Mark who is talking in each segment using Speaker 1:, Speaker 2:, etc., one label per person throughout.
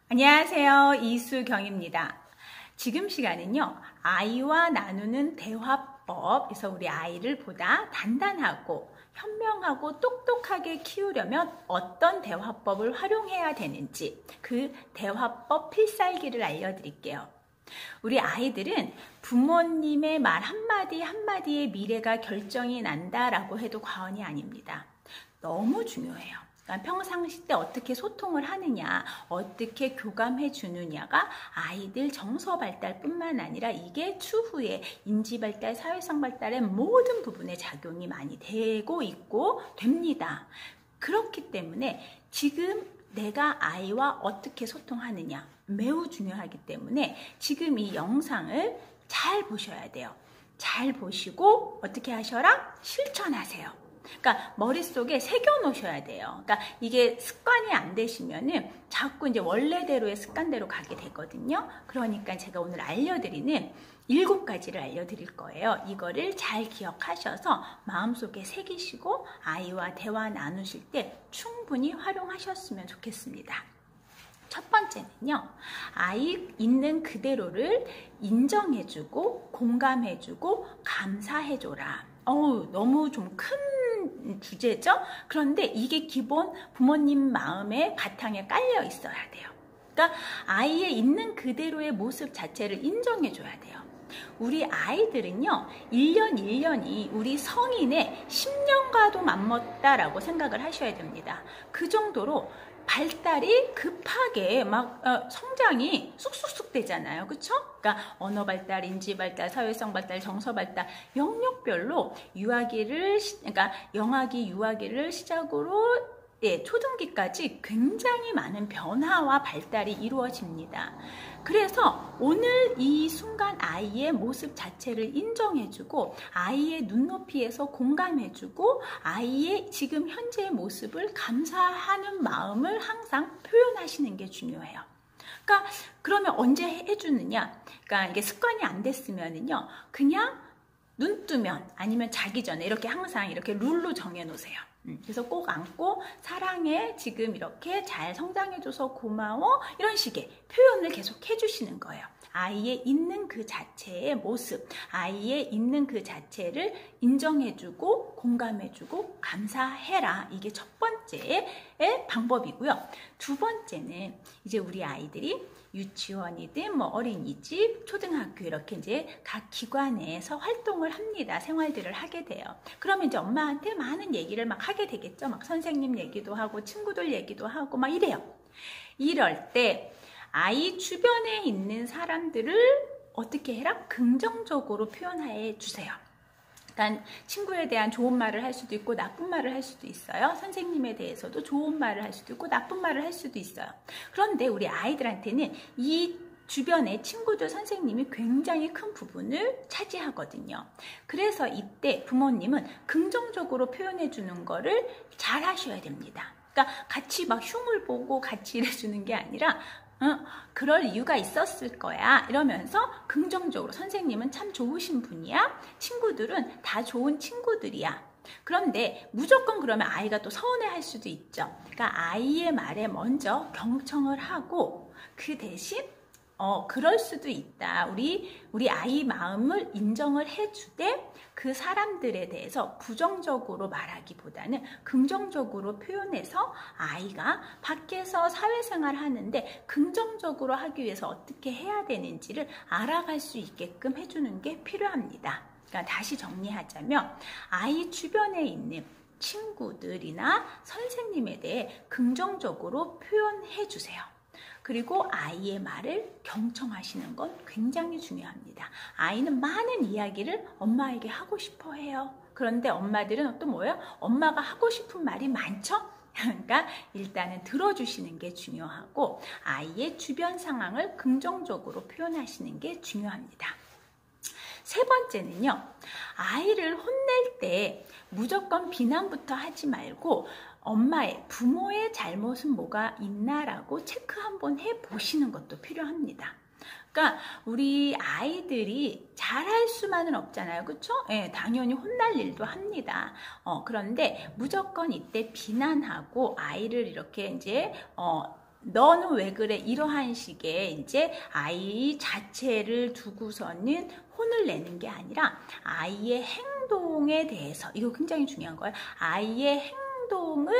Speaker 1: 안녕하세요. 이수경입니다. 지금 시간은요, 아이와 나누는 대화법에서 우리 아이를 보다 단단하고 현명하고 똑똑하게 키우려면 어떤 대화법을 활용해야 되는지 그 대화법 필살기를 알려드릴게요. 우리 아이들은 부모님의 말 한마디 한마디에 미래가 결정이 난다라고 해도 과언이 아닙니다. 너무 중요해요. 평상시 때 어떻게 소통을 하느냐, 어떻게 교감해 주느냐가 아이들 정서 발달뿐만 아니라 이게 추후에 인지 발달, 사회성 발달의 모든 부분에 작용이 많이 되고 있고 됩니다. 그렇기 때문에 지금 내가 아이와 어떻게 소통하느냐 매우 중요하기 때문에 지금 이 영상을 잘 보셔야 돼요. 잘 보시고 어떻게 하셔라? 실천하세요. 그러니까 머릿속에 새겨 놓으셔야 돼요. 그러니까 이게 습관이 안 되시면은 자꾸 이제 원래대로의 습관대로 가게 되거든요. 그러니까 제가 오늘 알려드리는 7가지를 알려드릴 거예요. 이거를 잘 기억하셔서 마음속에 새기시고 아이와 대화 나누실 때 충분히 활용하셨으면 좋겠습니다. 첫 번째는요, 아이 있는 그대로를 인정해주고 공감해주고 감사해줘라. 너무 좀 큰 주제죠? 그런데 이게 기본 부모님 마음의 바탕에 깔려 있어야 돼요. 그러니까 아이의 있는 그대로의 모습 자체를 인정해줘야 돼요. 우리 아이들은요, 1년 1년이 우리 성인의 10년과도 맞먹다라고 생각을 하셔야 됩니다. 그 정도로 발달이 급하게 막 성장이 쑥쑥쑥 되잖아요. 그쵸? 그러니까 언어 발달, 인지 발달, 사회성 발달, 정서 발달 영역별로 그러니까 영아기, 유아기를 시작으로 초등기까지 굉장히 많은 변화와 발달이 이루어집니다. 그래서 오늘 이 순간 아이의 모습 자체를 인정해주고 아이의 눈높이에서 공감해주고 아이의 지금 현재의 모습을 감사하는 마음을 항상 표현하시는 게 중요해요. 그러니까 그러면 언제 해주느냐? 그러니까 이게 습관이 안 됐으면은요, 그냥 눈 뜨면 아니면 자기 전에 이렇게 항상 이렇게 룰로 정해 놓으세요. 그래서 꼭 안고 사랑해, 지금 이렇게 잘 성장해줘서 고마워, 이런 식의 표현을 계속 해주시는 거예요. 아이의 있는 그 자체의 모습, 아이의 있는 그 자체를 인정해주고 공감해주고 감사해라. 이게 첫 번째의 방법이고요. 두 번째는 이제 우리 아이들이 유치원이든 뭐 어린이집, 초등학교 이렇게 이제 각 기관에서 활동을 합니다. 생활들을 하게 돼요. 그러면 이제 엄마한테 많은 얘기를 막 하게 되겠죠. 막 선생님 얘기도 하고 친구들 얘기도 하고 막 이래요. 이럴 때 아이 주변에 있는 사람들을 어떻게 해라? 긍정적으로 표현해 주세요. 그러니까 친구에 대한 좋은 말을 할 수도 있고 나쁜 말을 할 수도 있어요. 선생님에 대해서도 좋은 말을 할 수도 있고 나쁜 말을 할 수도 있어요. 그런데 우리 아이들한테는 이 주변의 친구들, 선생님이 굉장히 큰 부분을 차지하거든요. 그래서 이때 부모님은 긍정적으로 표현해 주는 거를 잘 하셔야 됩니다. 그러니까 같이 막 흉을 보고 같이 이래주는 게 아니라 그럴 이유가 있었을 거야 이러면서 긍정적으로, 선생님은 참 좋으신 분이야, 친구들은 다 좋은 친구들이야. 그런데 무조건 그러면 아이가 또 서운해할 수도 있죠. 그러니까 아이의 말에 먼저 경청을 하고 그 대신 그럴 수도 있다. 우리 아이 마음을 인정을 해주되 그 사람들에 대해서 부정적으로 말하기보다는 긍정적으로 표현해서 아이가 밖에서 사회생활 하는데 긍정적으로 하기 위해서 어떻게 해야 되는지를 알아갈 수 있게끔 해주는 게 필요합니다. 그러니까 다시 정리하자면 아이 주변에 있는 친구들이나 선생님에 대해 긍정적으로 표현해 주세요. 그리고 아이의 말을 경청하시는 건 굉장히 중요합니다. 아이는 많은 이야기를 엄마에게 하고 싶어 해요. 그런데 엄마들은 또 뭐예요? 엄마가 하고 싶은 말이 많죠? 그러니까 일단은 들어주시는 게 중요하고 아이의 주변 상황을 긍정적으로 표현하시는 게 중요합니다. 세 번째는요, 아이를 혼낼 때 무조건 비난부터 하지 말고 부모의 잘못은 뭐가 있나라고 체크 한번 해보시는 것도 필요합니다. 그러니까 우리 아이들이 잘할 수만은 없잖아요. 그렇죠? 예, 당연히 혼날 일도 합니다. 그런데 무조건 이때 비난하고 아이를 이렇게 이제 너는 왜 그래? 이러한 식의 이제 아이 자체를 두고서는 혼을 내는 게 아니라 아이의 행동에 대해서, 이거 굉장히 중요한 거예요. 아이의 행동을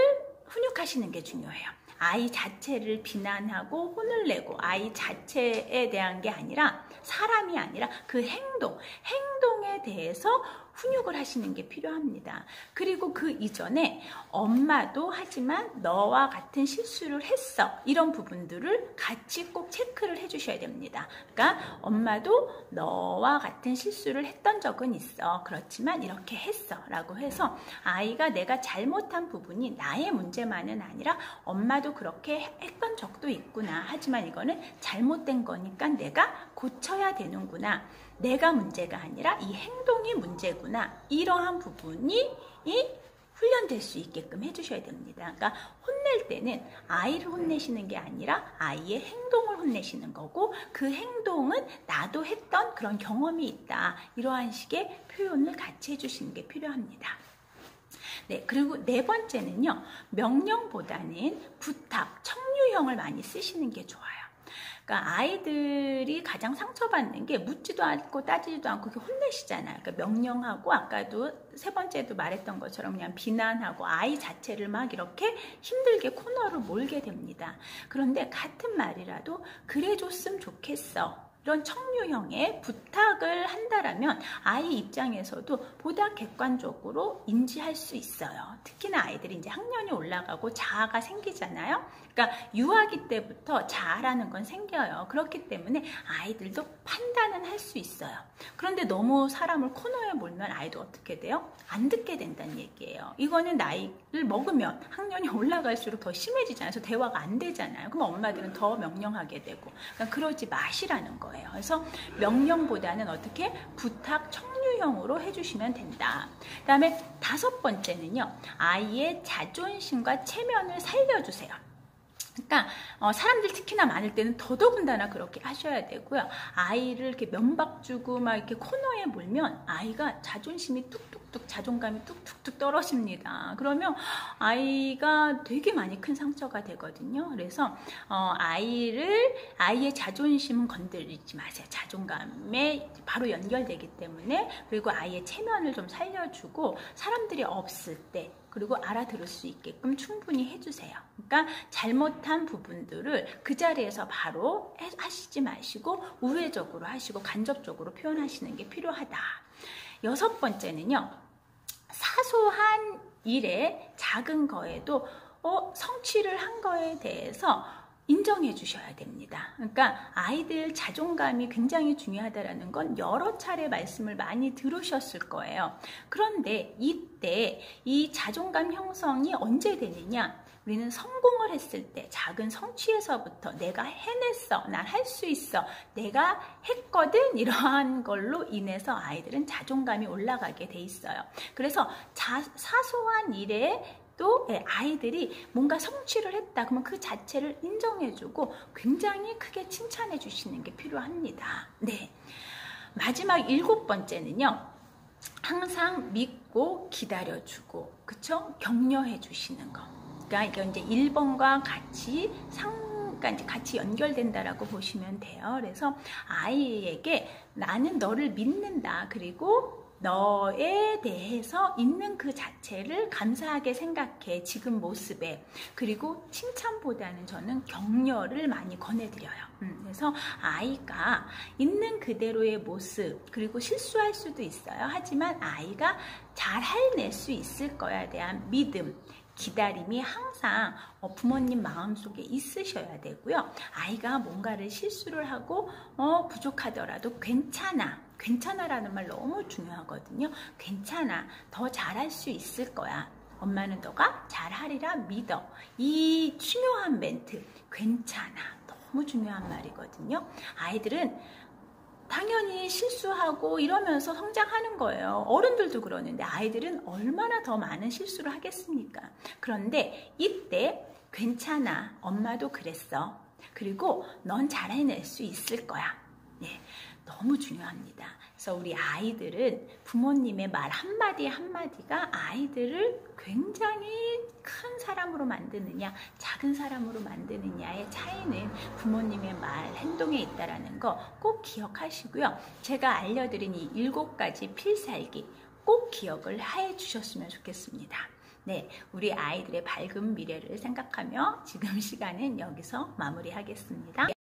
Speaker 1: 훈육하시는 게 중요해요. 아이 자체를 비난하고 혼을 내고 아이 자체에 대한 게 아니라, 사람이 아니라 그 행동에 대해서 훈육을 하시는 게 필요합니다. 그리고 그 이전에 엄마도 하지만 너와 같은 실수를 했어, 이런 부분들을 같이 꼭 체크를 해주셔야 됩니다. 그러니까 엄마도 너와 같은 실수를 했던 적은 있어, 그렇지만 이렇게 했어 라고 해서 아이가 내가 잘못한 부분이 나의 문제만은 아니라 엄마도 그렇게 했던 적도 있구나, 하지만 이거는 잘못된 거니까 내가 고쳐야 되는구나, 내가 문제가 아니라 이 행동이 문제구나, 이러한 부분이 훈련될 수 있게끔 해주셔야 됩니다. 그러니까 혼낼 때는 아이를 혼내시는 게 아니라 아이의 행동을 혼내시는 거고, 그 행동은 나도 했던 그런 경험이 있다, 이러한 식의 표현을 같이 해주시는 게 필요합니다. 네, 그리고 네 번째는요, 명령보다는 부탁, 청유형을 많이 쓰시는 게 좋아요. 그러니까 아이들이 가장 상처받는 게 묻지도 않고 따지지도 않고 이렇게 혼내시잖아요. 그러니까 명령하고, 아까도 세 번째도 말했던 것처럼 그냥 비난하고 아이 자체를 막 이렇게 힘들게 코너로 몰게 됩니다. 그런데 같은 말이라도 그래 줬으면 좋겠어, 이런 청유형의 부탁을 한다라면 아이 입장에서도 보다 객관적으로 인지할 수 있어요. 특히나 아이들이 이제 학년이 올라가고 자아가 생기잖아요. 그러니까 유아기 때부터 자아라는 건 생겨요. 그렇기 때문에 아이들도 판단은 할 수 있어요. 그런데 너무 사람을 코너에 몰면 아이도 어떻게 돼요? 안 듣게 된다는 얘기예요. 이거는 나이를 먹으면 학년이 올라갈수록 더 심해지잖아요. 그래서 대화가 안 되잖아요. 그럼 엄마들은 더 명령하게 되고, 그러니까 그러지 마시라는 거예요. 그래서 명령보다는 어떻게 부탁, 청유형으로 해주시면 된다. 그 다음에 다섯 번째는요, 아이의 자존심과 체면을 살려주세요. 그러니까 사람들 특히나 많을 때는 더더군다나 그렇게 하셔야 되고요. 아이를 이렇게 면박 주고 막 이렇게 코너에 몰면 아이가 자존심이 뚝뚝뚝, 자존감이 뚝뚝뚝 떨어집니다. 그러면 아이가 되게 많이 큰 상처가 되거든요. 그래서 아이의 자존심은 건드리지 마세요. 자존감에 바로 연결되기 때문에. 그리고 아이의 체면을 좀 살려주고 사람들이 없을 때, 그리고 알아들을 수 있게끔 충분히 해주세요. 그러니까 잘못한 부분들을 그 자리에서 바로 하시지 마시고 우회적으로 하시고 간접적으로 표현하시는 게 필요하다. 여섯 번째는요, 사소한 일에 작은 거에도 성취를 한 거에 대해서 인정해 주셔야 됩니다. 그러니까 아이들 자존감이 굉장히 중요하다는 건 여러 차례 말씀을 많이 들으셨을 거예요. 그런데 이때 이 자존감 형성이 언제 되느냐? 우리는 성공을 했을 때, 작은 성취에서부터 내가 해냈어, 난 할 수 있어, 내가 했거든, 이러한 걸로 인해서 아이들은 자존감이 올라가게 돼 있어요. 그래서 사소한 일에 또 아이들이 뭔가 성취를 했다 그러면 그 자체를 인정해주고 굉장히 크게 칭찬해 주시는 게 필요합니다. 네, 마지막 일곱 번째는요, 항상 믿고 기다려주고, 그쵸? 격려해 주시는 거. 그러니까 이건 이제 1번과 같이 연결된다라고 보시면 돼요. 그래서 아이에게 나는 너를 믿는다, 그리고 너에 대해서 있는 그 자체를 감사하게 생각해, 지금 모습에. 그리고 칭찬보다는 저는 격려를 많이 권해드려요. 그래서 아이가 있는 그대로의 모습, 그리고 실수할 수도 있어요. 하지만 아이가 잘 해낼 수 있을 거에 대한 믿음, 기다림이 항상 부모님 마음속에 있으셔야 되고요. 아이가 뭔가를 실수를 하고 부족하더라도 괜찮아라는 말 너무 중요하거든요. 괜찮아, 더 잘할 수 있을 거야, 엄마는 너가 잘하리라 믿어. 이 중요한 멘트, 괜찮아, 너무 중요한 말이거든요. 아이들은 당연히 실수하고 이러면서 성장하는 거예요. 어른들도 그러는데 아이들은 얼마나 더 많은 실수를 하겠습니까? 그런데 이때 괜찮아, 엄마도 그랬어, 그리고 넌 잘 해낼 수 있을 거야. 네, 너무 중요합니다. 그래서 우리 아이들은 부모님의 말 한마디 한마디가 아이들을 굉장히 큰 사람 사람으로 만드느냐, 작은 사람으로 만드느냐의 차이는 부모님의 말, 행동에 있다라는 거 꼭 기억하시고요. 제가 알려드린 이 7가지 필살기 꼭 기억을 해 주셨으면 좋겠습니다. 네, 우리 아이들의 밝은 미래를 생각하며 지금 시간은 여기서 마무리하겠습니다.